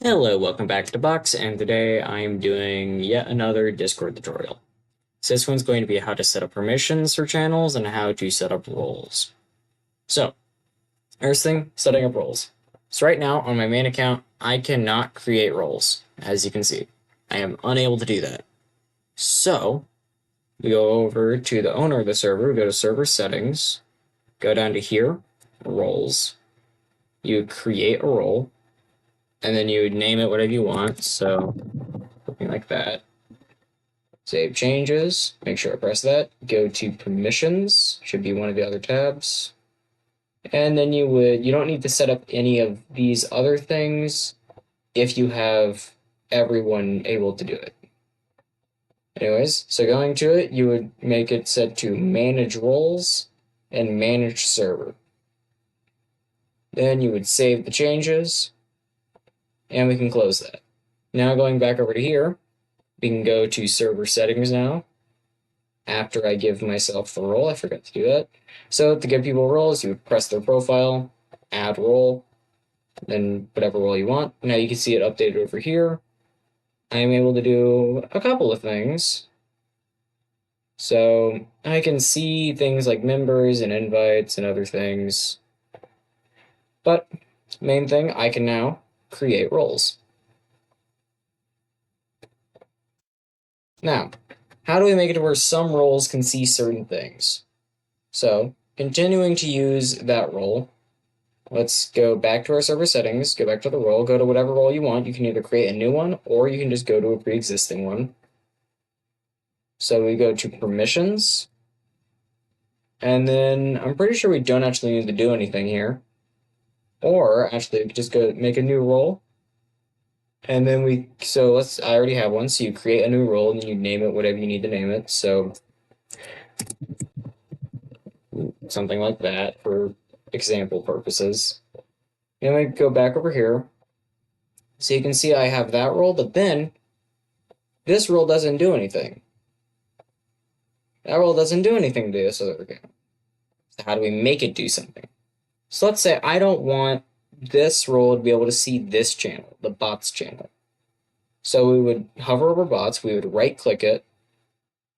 Hello, welcome back to Box, and today I'm doing yet another Discord tutorial. So this one's going to be how to set up permissions for channels and how to set up roles. So, first thing, setting up roles. So right now, on my main account, I cannot create roles, as you can see. I am unable to do that. So, we go over to the owner of the server, go to server settings, go down to here, roles. You create a role, and then you would name it whatever you want, so something like that. Save changes, make sure I press that, go to permissions, should be one of the other tabs. And then you don't need to set up any of these other things if you have everyone able to do it. Anyways, so going to it, you would make it set to manage roles and manage server. Then you would save the changes, and we can close that. Now going back over to here, we can go to server settings now. After I give myself the role, I forgot to do that. So to give people roles, you would press their profile, add role, then whatever role you want. Now you can see it updated over here. I am able to do a couple of things. So I can see things like members and invites and other things. But main thing, I can now create roles. Now, how do we make it to where some roles can see certain things? So, continuing to use that role, let's go back to our server settings, go back to the role, go to whatever role you want. You can either create a new one or you can just go to a pre-existing one. So we go to permissions, and then I'm pretty sure we don't actually need to do anything here. Or actually, we could just go make a new role. And then I already have one. So you create a new role and then you name it whatever you need to name it. So something like that for example purposes. And we go back over here. So you can see I have that role, but then this role doesn't do anything. That role doesn't do anything to this other account. So how do we make it do something? So let's say I don't want this role to be able to see this channel, the bots channel. So we would hover over bots, we would right click it,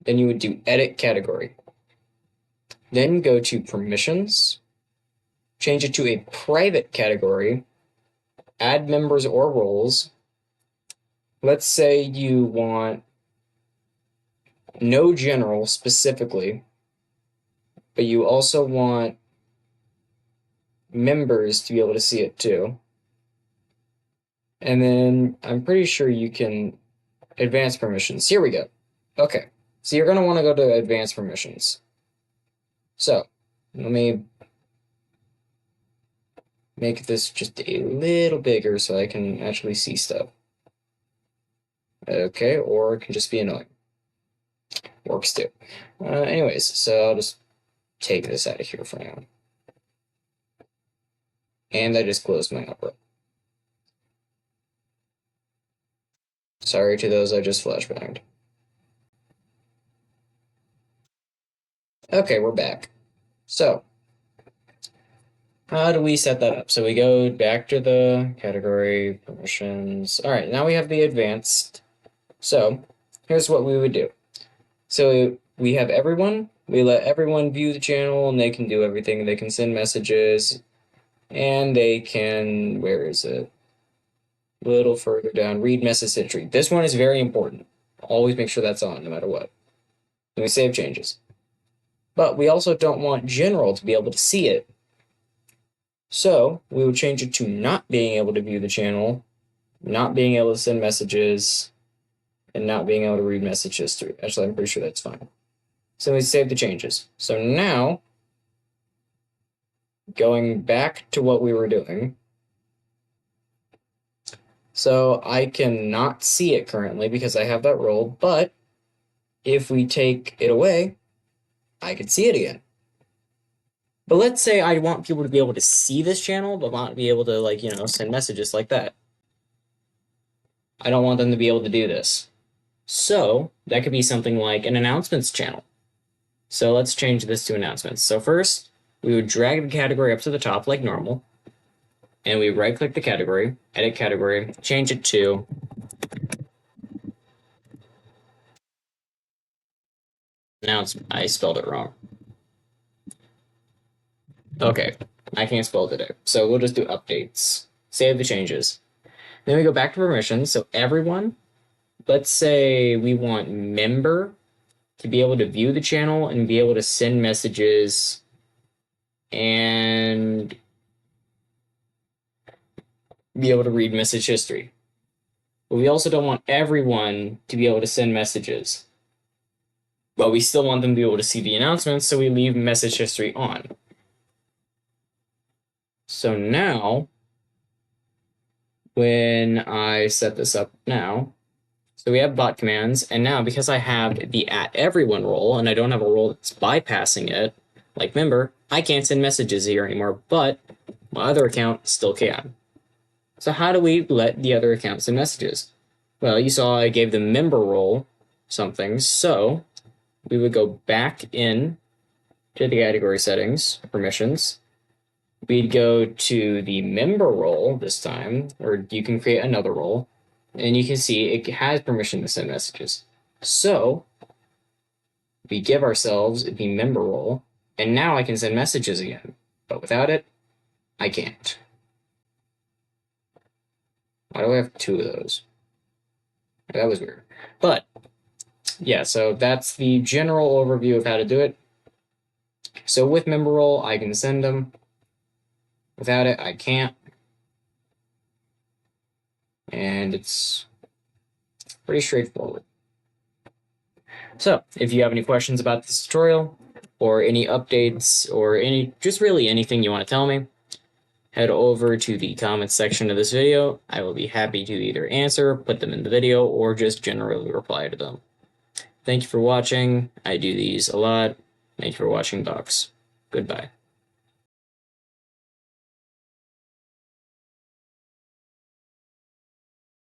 then you would do edit category. Then go to permissions, change it to a private category, add members or roles. Let's say you want no general specifically, but you also want members to be able to see it too. And then I'm pretty sure you can advanced permissions. Here we go. Okay, so you're going to want to go to advanced permissions. So let me make this just a little bigger so I can actually see stuff. Okay, or it can just be annoying. Works too. Anyways, so I'll just take this out of here for now. And I just closed my Opera. Sorry to those I just flashbanged. Okay, we're back. So, how do we set that up? So we go back to the category, permissions. All right, now we have the advanced. So, here's what we would do. So we have everyone. We let everyone view the channel and they can do everything. They can send messages and they can, where is it? A little further down, read message history. This one is very important. Always make sure that's on no matter what. And we save changes. But we also don't want general to be able to see it. So we would change it to not being able to view the channel, not being able to send messages, and not being able to read message history. Actually, I'm pretty sure that's fine. So we save the changes. So now, going back to what we were doing. So I cannot see it currently because I have that role, but if we take it away, I could see it again. But let's say I want people to be able to see this channel, but not be able to, send messages like that. I don't want them to be able to do this. So that could be something like an announcements channel. So let's change this to announcements. So first, we would drag the category up to the top like normal. and we right click the category, edit category, change it to I spelled it wrong. Okay, I can't spell today. So we'll just do updates. Save the changes. Then we go back to permissions. So everyone, let's say we want member to be able to view the channel and be able to send messages and be able to read message history. But we also don't want everyone to be able to send messages. But we still want them to be able to see the announcements, so we leave message history on. So now, when I set this up now, so we have bot commands, and now because I have the @everyone role, and I don't have a role that's bypassing it, like member, I can't send messages here anymore, but my other account still can. So how do we let the other account send messages? Well, you saw I gave the member role something, so we would go back in to the category settings, permissions. We'd go to the member role this time, or you can create another role, and you can see it has permission to send messages. So we give ourselves the member role, and now I can send messages again, but without it, I can't. Why do I have two of those? That was weird. But yeah, so that's the general overview of how to do it. So with member role, I can send them. Without it, I can't. And it's pretty straightforward. So if you have any questions about this tutorial or any updates or just really anything you want to tell me, head over to the comments section of this video. I will be happy to either answer, put them in the video, or just generally reply to them. Thank you for watching. I do these a lot. Thank you for watching Box. Goodbye.